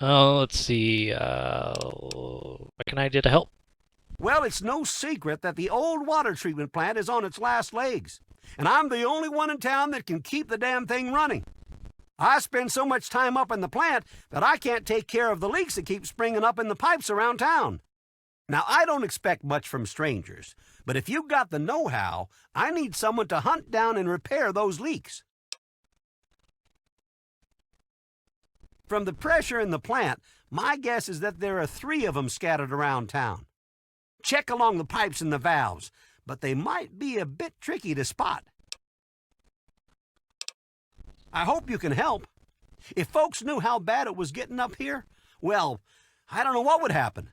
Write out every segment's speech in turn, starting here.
Let's see. What can I do to help? Well, it's no secret that the old water treatment plant is on its last legs, and I'm the only one in town that can keep the damn thing running. I spend so much time up in the plant that I can't take care of the leaks that keep springing up in the pipes around town. Now, I don't expect much from strangers, but if you've got the know-how, I need someone to hunt down and repair those leaks. From the pressure in the plant, my guess is that there are 3 of them scattered around town. Check along the pipes and the valves, but they might be a bit tricky to spot. I hope you can help. If folks knew how bad it was getting up here, well, I don't know what would happen.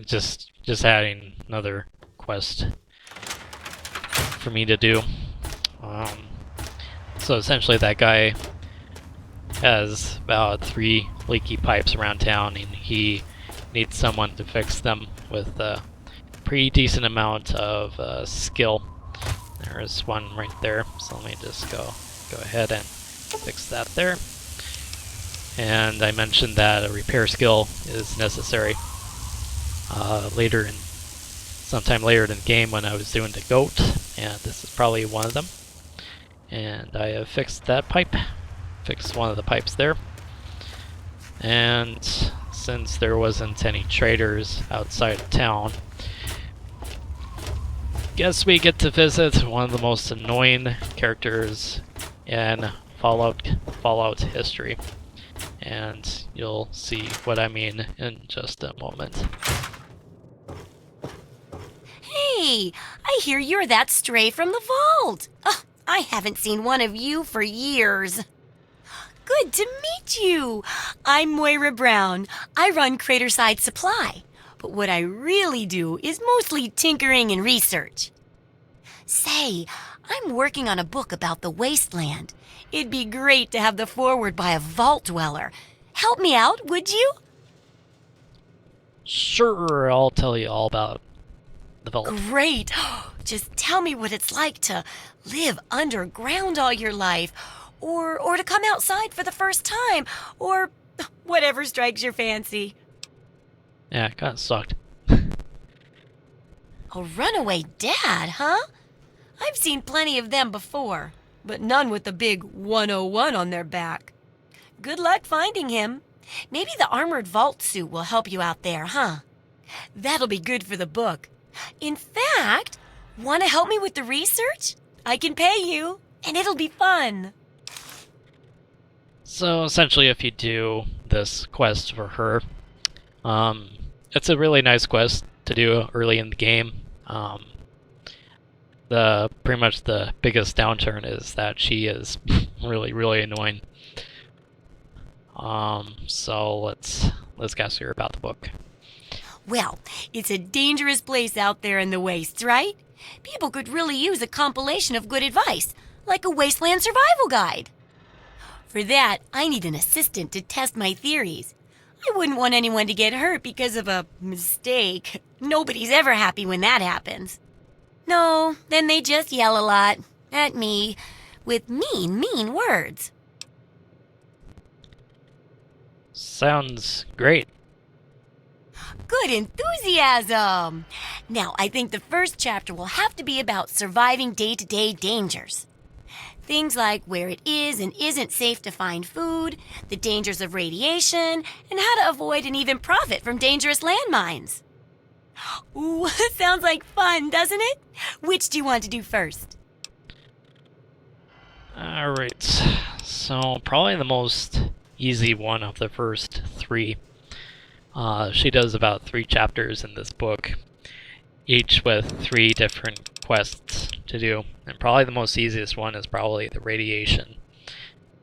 Just adding another quest for me to do. Um, so essentially, that guy has about 3 leaky pipes around town, and he needs someone to fix them with a pretty decent amount of skill. There's one right there, so let me just go ahead and fix that there. And I mentioned that a repair skill is necessary sometime later in the game when I was doing the goat, and this is probably one of them. And I have fixed that pipe, fixed one of the pipes there. And since there wasn't any traders outside of town, guess we get to visit one of the most annoying characters in Fallout history. And you'll see what I mean in just a moment. Hey, I hear you're that stray from the vault. Oh, I haven't seen one of you for years. Good to meet you. I'm Moira Brown. I run Craterside Supply. But what I really do is mostly tinkering and research. Say, I'm working on a book about the wasteland. It'd be great to have the foreword by a vault dweller. Help me out, would you? Sure, I'll tell you all about the vault. Great. Just tell me what it's like to live underground all your life, or to come outside for the first time, or whatever strikes your fancy. Yeah, it kinda sucked. A runaway dad, huh? I've seen plenty of them before, but none with the big 101 on their back. Good luck finding him. Maybe the armored vault suit will help you out there, huh? That'll be good for the book. In fact, want to help me with the research? I can pay you, and it'll be fun. So essentially, if you do this quest for her, it's a really nice quest to do early in the game. Pretty much the biggest downturn is that she is really annoying. So let's ask her about the book. Well, it's a dangerous place out there in the wastes, right? People could really use a compilation of good advice, like a wasteland survival guide. For that, I need an assistant to test my theories. I wouldn't want anyone to get hurt because of a mistake. Nobody's ever happy when that happens. No, then they just yell a lot at me with mean words. Sounds great. Good enthusiasm! Now, I think the first chapter will have to be about surviving day-to-day dangers. Things like where it is and isn't safe to find food, the dangers of radiation, and how to avoid and even profit from dangerous landmines. Ooh, sounds like fun, doesn't it? Which do you want to do first? Alright, so probably the most easy one of the first 3. She does about 3 chapters in this book, each with 3 different quests to do. And probably the most easiest one is probably the radiation.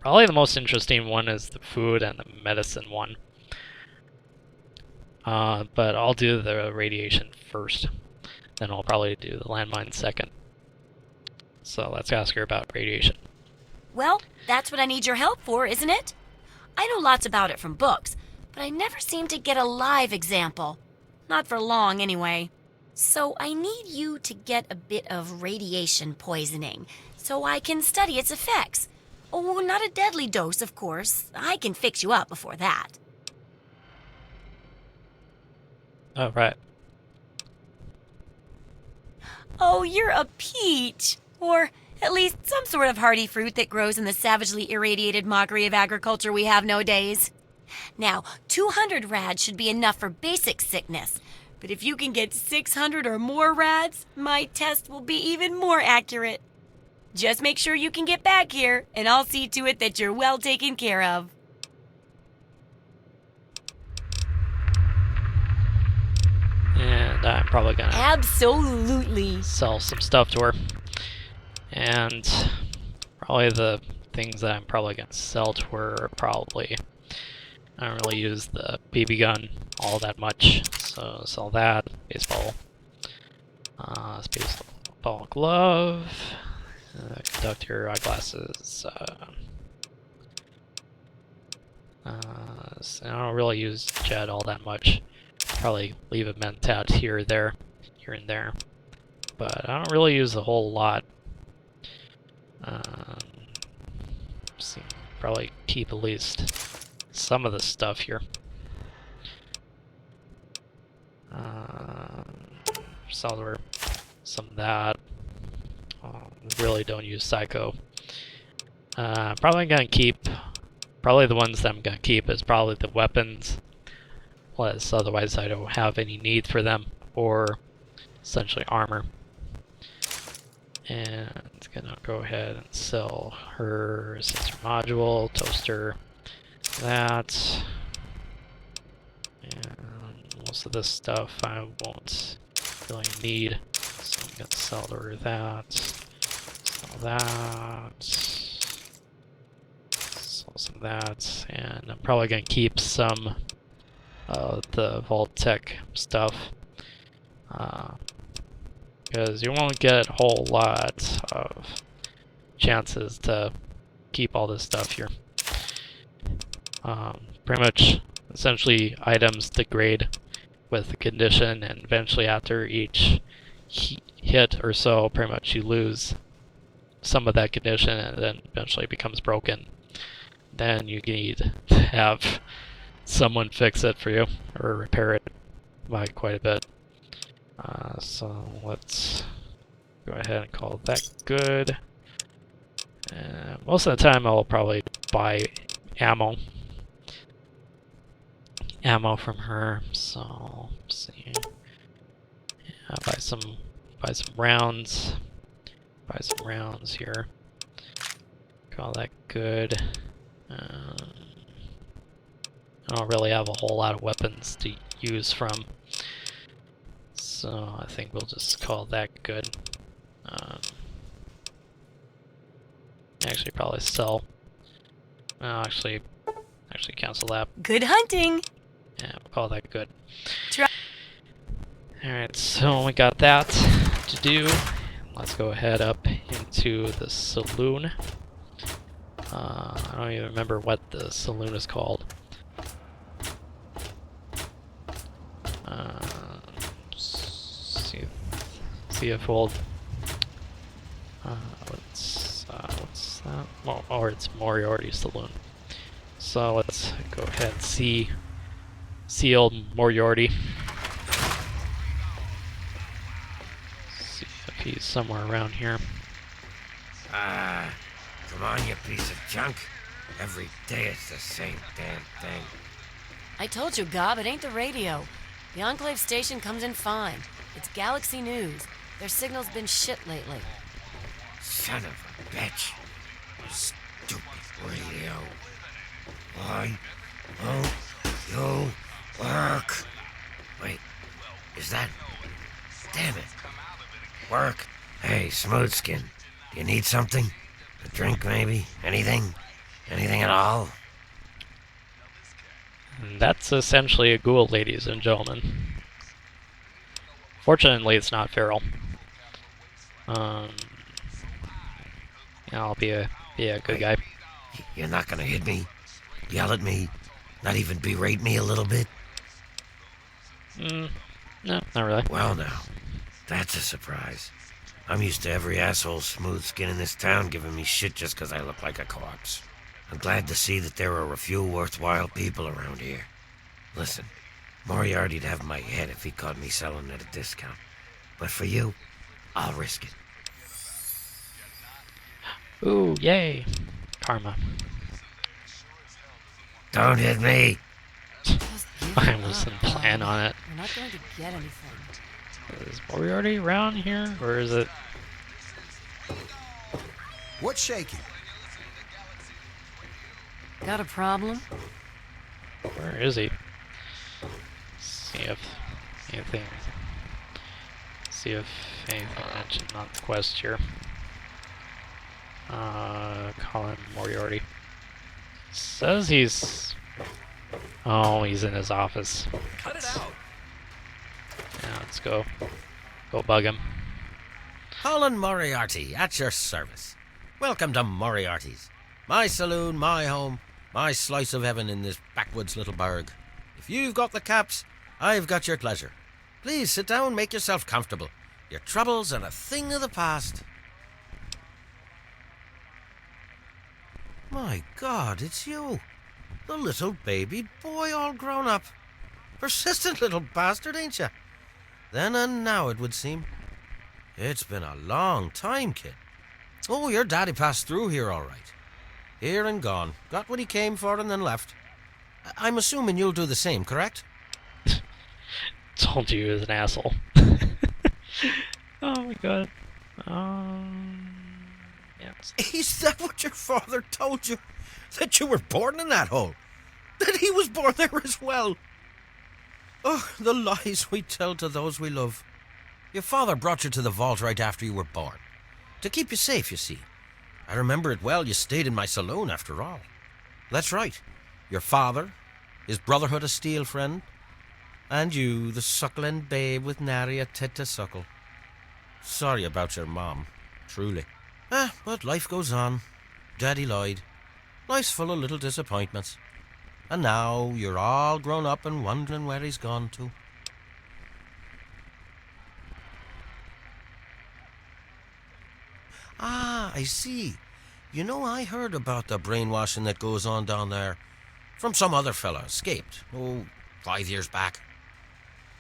Probably the most interesting one is the food and the medicine one. But I'll do the radiation first. Then I'll probably do the landmine second. So let's ask her about radiation. Well, that's what I need your help for, isn't it? I know lots about it from books, but I never seem to get a live example. Not for long, anyway. So I need you to get a bit of radiation poisoning so I can study its effects. Oh, not a deadly dose, of course. I can fix you up before that. Oh, right. Oh, you're a peach. Or at least some sort of hardy fruit that grows in the savagely irradiated mockery of agriculture we have nowadays. Now, 200 rads should be enough for basic sickness. But if you can get 600 or more rads, my test will be even more accurate. Just make sure you can get back here, and I'll see to it that you're well taken care of. And I'm probably gonna Absolutely. sell some stuff to her. And probably the things that I'm probably gonna sell to her are probably, I don't really use the BB gun all that much, so sell that. Baseball glove, conductor, eyeglasses. So I don't really use Jet all that much. Probably leave a mentat here and there, but I don't really use a whole lot. See, probably keep at least some of the stuff here. Sell her some of that. Really don't use Psycho. Probably gonna keep. Probably the ones that I'm gonna keep is probably the weapons. Plus, otherwise I don't have any need for them, or essentially armor. And it's gonna go ahead and sell her sensor module, toaster, that. And most of this stuff I won't really need, so I'm gonna sell her that, sell that, sell some of that, and I'm probably gonna keep some of the Vault Tech stuff. Because you won't get a whole lot of chances to keep all this stuff here. Pretty much, essentially, items degrade with the condition, and eventually after each hit or so, pretty much you lose some of that condition, and then eventually it becomes broken. Then you need to have someone fix it for you, or repair it by quite a bit. So let's go ahead and call that good. Most of the time I'll probably buy ammo from her. So let's see. Yeah, buy some rounds. Buy some rounds here. Call that good. I don't really have a whole lot of weapons to use from. So I think we'll just call that good. Actually, probably sell. No, actually cancel that. Good hunting. Yeah, we'll call that good. Alright, so we got that to do. Let's go ahead up into the saloon. I don't even remember what the saloon is called. See if we'll. What's that? Well, or it's Moriarty Saloon. So let's go ahead and see old Moriarty. See if he's somewhere around here. Come on, you piece of junk. Every day it's the same damn thing. I told you, Gob, it ain't the radio. The Enclave station comes in fine. It's Galaxy News. Their signal's been shit lately. Son of a bitch. Stupid radio. Why won't you work? Wait, is that... Damn it. Work? Hey, Smoothskin, you need something? A drink, maybe? Anything? Anything at all? And that's essentially a ghoul, ladies and gentlemen. Fortunately, it's not feral. Yeah, I'll be a good guy. You're not gonna hit me? Yell at me? Not even berate me a little bit? No, not really. Well now, that's a surprise. I'm used to every asshole smooth skin in this town giving me shit just 'cause I look like a corpse. I'm glad to see that there are a few worthwhile people around here. Listen, Moriarty'd have my head if he caught me selling at a discount. But for you, I'll risk it. Ooh, yay. Karma. Don't hit me! Just give I it was up, in plan Bob. on it. You're not going to get anything. Is Moriarty around here? Or is it... What's shaking? Got a problem? Where is he? See if anything... See if anything mentioned on the quest here. Colin Moriarty. Says he's... Oh, he's in his office. Cut it out. Yeah, let's go. Go bug him. Colin Moriarty, at your service. Welcome to Moriarty's. My saloon, my home, my slice of heaven in this backwoods little burg. If you've got the caps, I've got your pleasure. Please sit down, make yourself comfortable. Your troubles are a thing of the past. My God, it's you. The little baby boy all grown up. Persistent little bastard, ain't you? Then and now, it would seem. It's been a long time, kid. Oh, your daddy passed through here all right. Here and gone. Got what he came for and then left. I'm assuming you'll do the same, correct? Told you he was an asshole. Oh my god. Yes. Is that what your father told you? That you were born in that hole? That he was born there as well? Oh, the lies we tell to those we love. Your father brought you to the vault right after you were born. To keep you safe, you see. I remember it well, you stayed in my saloon after all. That's right. Your father, his Brotherhood of Steel friend, and you, the suckling babe with nary a tit to suckle. Sorry about your mom, truly. But life goes on. Daddy lied. Life's full of little disappointments. And now you're all grown up and wondering where he's gone to. Ah, I see. You know, I heard about the brainwashing that goes on down there. From some other fella, escaped. 5 years back.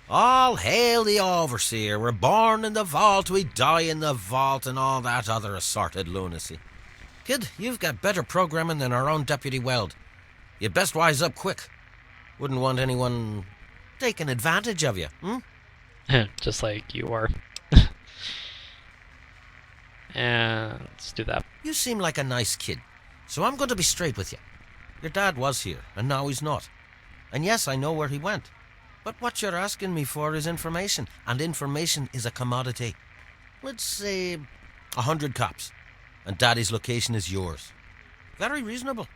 All hail the overseer. We're born in the vault, we die in the vault, and all that other assorted lunacy. Kid, you've got better programming than our own Deputy Weld. You'd best wise up quick. Wouldn't want anyone taking advantage of you, Just like you are. And let's do that. You seem like a nice kid, so I'm going to be straight with you. Your dad was here, and now he's not. And yes, I know where he went. But what you're asking me for is information, and information is a commodity. Let's say 100 cops, and Daddy's location is yours. Very reasonable.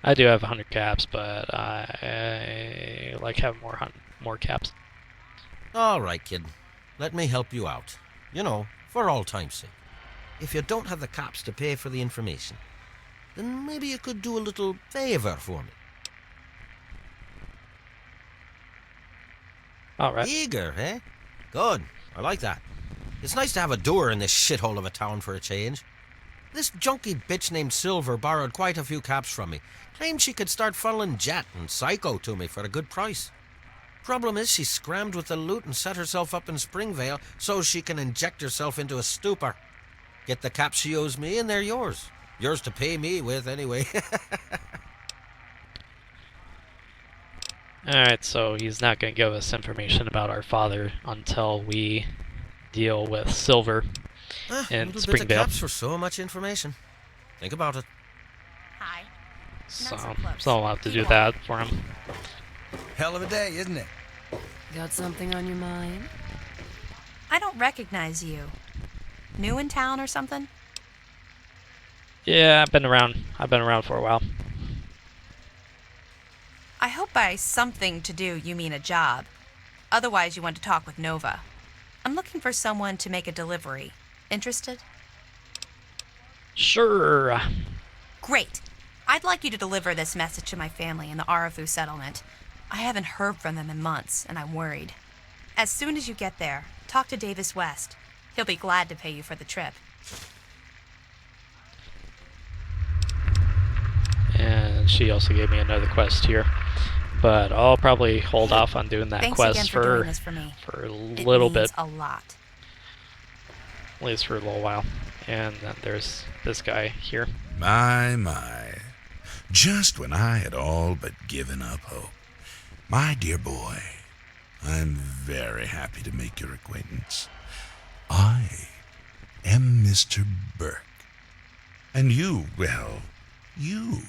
I do have 100 caps, but I like having more caps. All right, kid. Let me help you out. You know, for all time's sake. If you don't have the cops to pay for the information, then maybe you could do a little favor for me. All right. Eager, eh? Good. I like that. It's nice to have a doer in this shithole of a town for a change. This junky bitch named Silver borrowed quite a few caps from me. Claimed she could start funneling Jet and Psycho to me for a good price. Problem is, she scrammed with the loot and set herself up in Springvale so she can inject herself into a stupor. Get the caps she owes me and they're yours. Yours to pay me with, anyway. Alright, so he's not going to give us information about our father until we deal with Silver in little bit of Springvale. caps for so much information. Think about it. Hi. So, Not so close. so I'll have to do that for him. Hell of a day, isn't it? Got something on your mind? I don't recognize you. New in town or something? Yeah, I've been around. I've been around for a while. I hope by something to do you mean a job. Otherwise, you want to talk with Nova. I'm looking for someone to make a delivery. Interested? Sure. Great. I'd like you to deliver this message to my family in the Arafu settlement. I haven't heard from them in months, and I'm worried. As soon as you get there, talk to Davis West. He'll be glad to pay you for the trip. And she also gave me another quest here. But I'll probably hold off on doing that Thanks quest again for doing this for me. for a It little means bit. a lot. At least for a little while. And then there's this guy here. My. Just when I had all but given up hope. My dear boy, I'm very happy to make your acquaintance. I am Mr. Burke. And you, well, you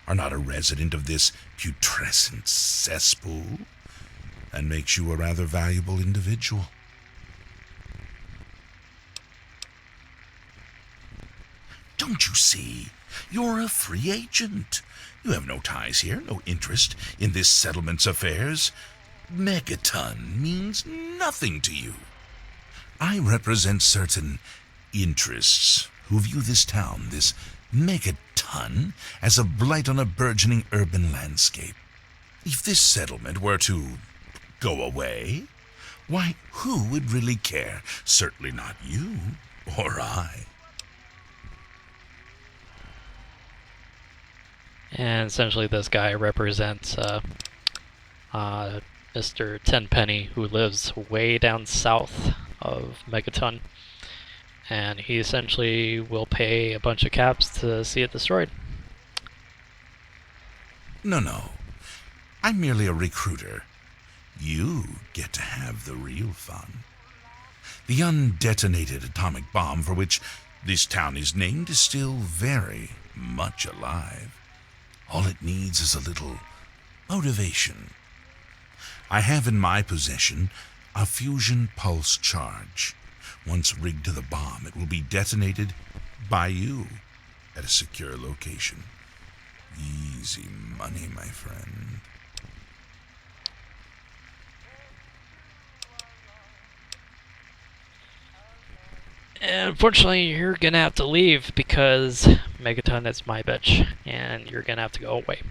are not a resident of this putrescent cesspool. That makes you a rather valuable individual. Don't you see? You're a free agent. You have no ties here, no interest in this settlement's affairs. Megaton means nothing to you. I represent certain interests who view this town, this Megaton, as a blight on a burgeoning urban landscape. If this settlement were to go away, why, who would really care? Certainly not you or I. And essentially this guy represents Mr. Tenpenny, who lives way down south of Megaton. And he essentially will pay a bunch of caps to see it destroyed. No. I'm merely a recruiter. You get to have the real fun. The undetonated atomic bomb for which this town is named is still very much alive. All it needs is a little motivation. I have in my possession a fusion pulse charge. Once rigged to the bomb, it will be detonated by you at a secure location. Easy money, my friend. And unfortunately, you're gonna have to leave because Megaton is my bitch, and you're gonna have to go away.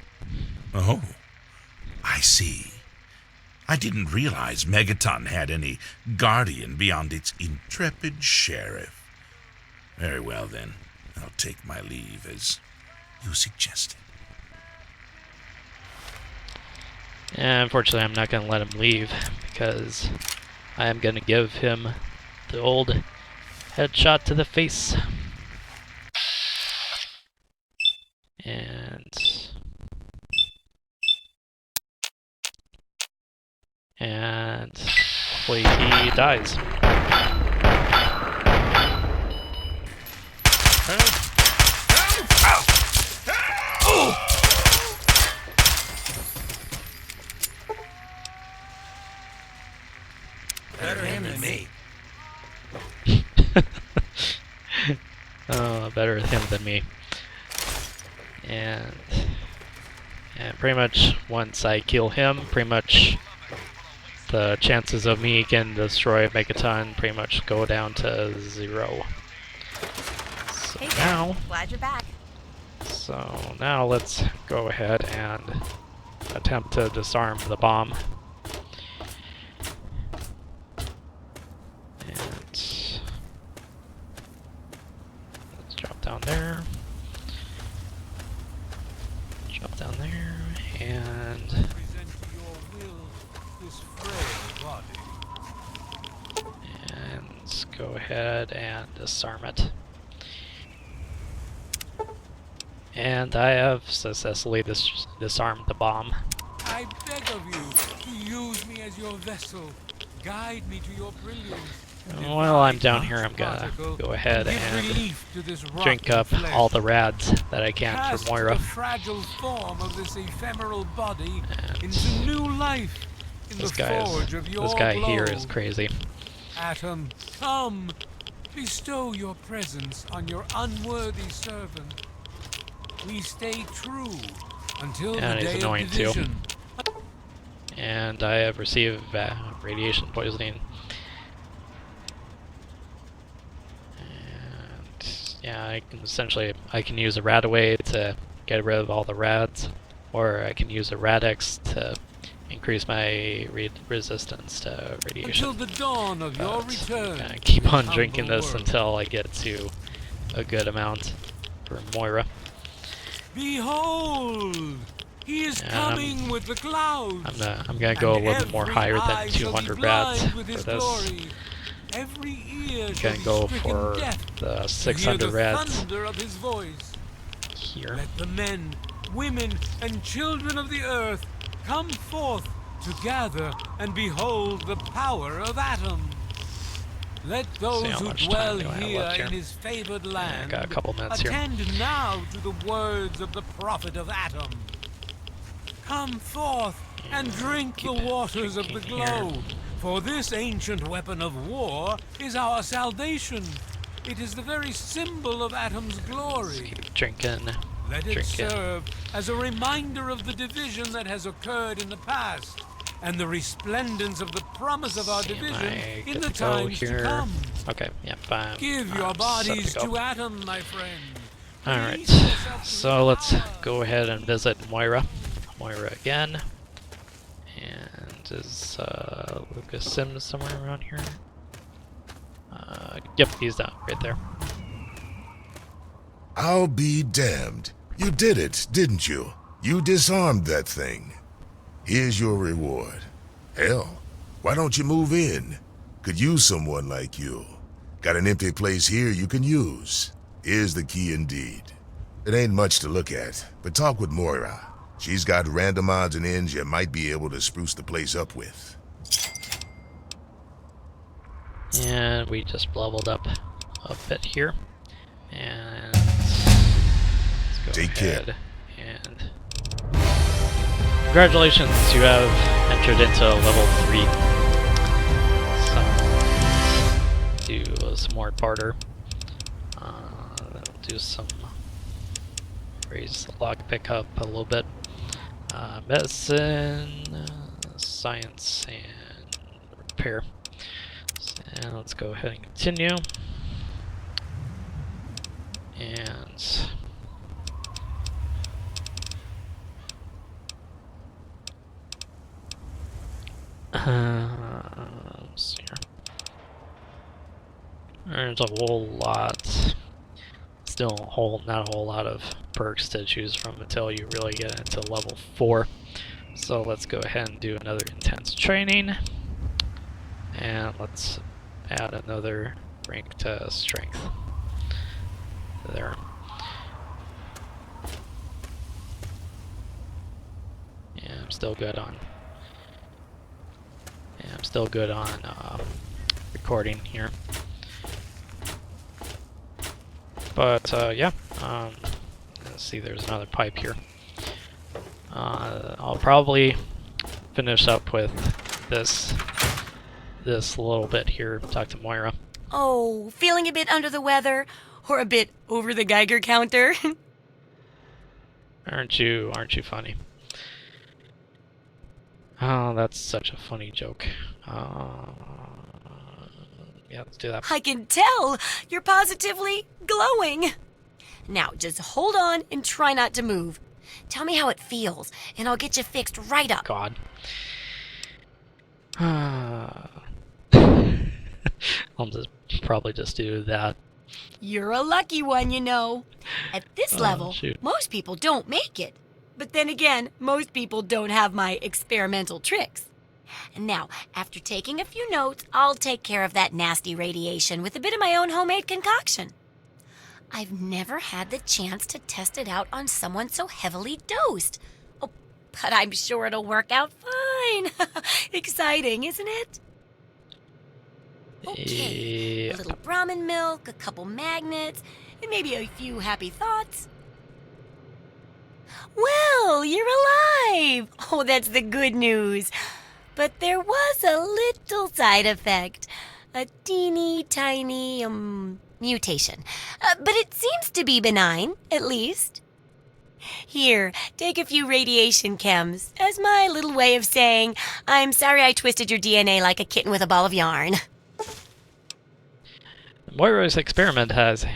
Oh, I see. I didn't realize Megaton had any guardian beyond its intrepid sheriff. Very well, then. I'll take my leave, as you suggested. And unfortunately, I'm not gonna let him leave because I am gonna give him the old headshot to the face. And hopefully he dies. Better him than me. Better him than me. And pretty much once I kill him, pretty much the chances of me getting to destroy Megaton pretty much go down to 0. So Hey, now, glad you're back. so now let's go ahead and attempt to disarm the bomb. And let's drop down there. Drop down there, and Present to your will this frail body. and let's go ahead and disarm it. And I have successfully disarmed the bomb. I beg of you to use me as your vessel. Guide me to your brilliance. While I'm down here, I'm gonna go ahead and drink up all the rads that I can Cast for Moira. the fragile form of this ephemeral body And into new life in this the guy forge of your this guy glow. here is crazy. Atom, come, bestow your presence on your unworthy servant. We stay true until And the he's day annoying of too. division. And I have received radiation poisoning. And yeah, I can use a Radaway to get rid of all the rads, or I can use a Radex to increase my resistance to radiation. Until the dawn of your return. I'm gonna keep to on this drinking humble this world. until I get to a good amount for Moira. Behold! He is coming with the clouds. I'm gonna go a and little bit more every higher eye than shall be 200 blind rats with for his this. glory. Every ear I'm shall gonna be go stricken for deaf the to hear 600 the rats thunder of his voice. here. Let the men, women, and children of the earth come forth to gather and behold the power of Atom. Let those how who much dwell time do I have here left here? in his favored I land got a couple minutes here. attend now to the words of the prophet of Atom. Come forth and drink the keep waters of the drinking here. glow, for this ancient weapon of war is our salvation. It is the very symbol of Atom's glory. Keep drinking. Let it Drinking. serve as a reminder of the division that has occurred in the past, and the resplendence of the promise of our See, am division I in good the to go times to here? come. Okay, yep, I'm Give I'm your set bodies to go. to Atom, my friend. Alright, Release yourself to so his let's power. go ahead and visit Moira. Moira again. And is Lucas Sims somewhere around here? Yep, he's down right there. I'll be damned. You did it, didn't you? You disarmed that thing. Here's your reward. Hell, why don't you move in? Could use someone like you. Got an empty place here you can use. Here's the key indeed. It ain't much to look at, but talk with Moira. She's got random odds and ends you might be able to spruce the place up with. And we just leveled up a bit here. And let's go Take care. ahead and congratulations, you have entered into level 3. So do some more barter. Do some raise the lock pickup a little bit. Medicine, science, and repair. And let's go ahead and continue. And let's see here. There's a whole lot. Still not a whole lot of perks to choose from until you really get into level 4. So let's go ahead and do another intense training. And let's add another rank to strength. There. Yeah, I'm still good on. Yeah, I'm still good on recording here. But yeah, let's see. There's another pipe here. I'll probably finish up with this little bit here. Talk to Moira. Oh, feeling a bit under the weather? Or a bit over the Geiger counter? Aren't you funny? Oh, that's such a funny joke. Yeah, let's do that. I can tell! You're positively glowing! Now, just hold on and try not to move. Tell me how it feels, and I'll get you fixed right up. God. I'll probably just do that. You're a lucky one, you know. At this level, shoot. most people don't make it. But then again, most people don't have my experimental tricks. And now, after taking a few notes, I'll take care of that nasty radiation with a bit of my own homemade concoction. I've never had the chance to test it out on someone so heavily dosed. Oh, but I'm sure it'll work out fine. Exciting, isn't it? Okay, Yeah. a little Brahmin milk, a couple magnets, and maybe a few happy thoughts. Well, you're alive! Oh, that's the good news. But there was a little side effect. A teeny tiny, mutation. But it seems to be benign, at least. Here, take a few radiation chems as my little way of saying, I'm sorry I twisted your DNA like a kitten with a ball of yarn. Moira's experiment has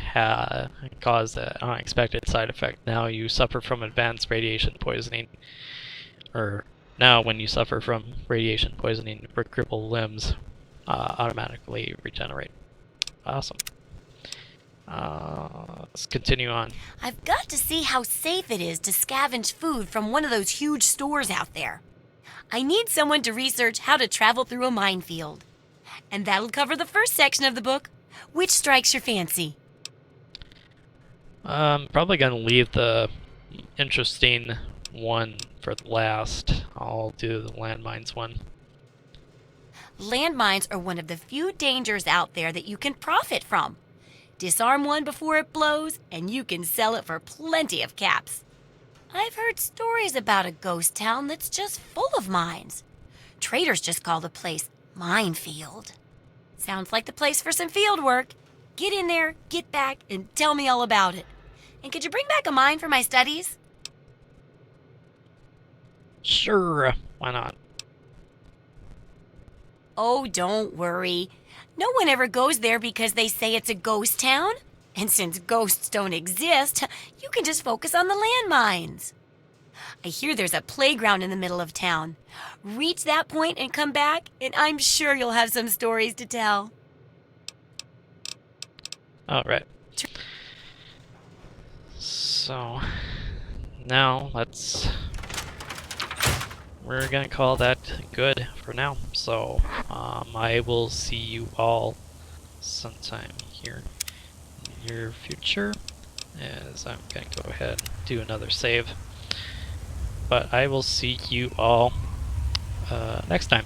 caused an unexpected side effect. Now you suffer from advanced radiation poisoning. Or Now, when you suffer from radiation poisoning or crippled limbs, automatically regenerate. Awesome. Let's continue on. I've got to see how safe it is to scavenge food from one of those huge stores out there. I need someone to research how to travel through a minefield. And that'll cover the first section of the book. Which strikes your fancy? Probably gonna leave the interesting one for last. I'll do the landmines one. Landmines are one of the few dangers out there that you can profit from. Disarm one before it blows, and you can sell it for plenty of caps. I've heard stories about a ghost town that's just full of mines. Traders just call the place Minefield. Sounds like the place for some field work. Get in there, get back, and tell me all about it. And could you bring back a mine for my studies? Sure, why not? Oh, don't worry. No one ever goes there because they say it's a ghost town. And since ghosts don't exist, you can just focus on the landmines. I hear there's a playground in the middle of town. Reach that point and come back, and I'm sure you'll have some stories to tell. Alright. So, now we're gonna call that good for now. So, I will see you all sometime here in your future, as I'm going to go ahead and do another save. But I will see you all next time.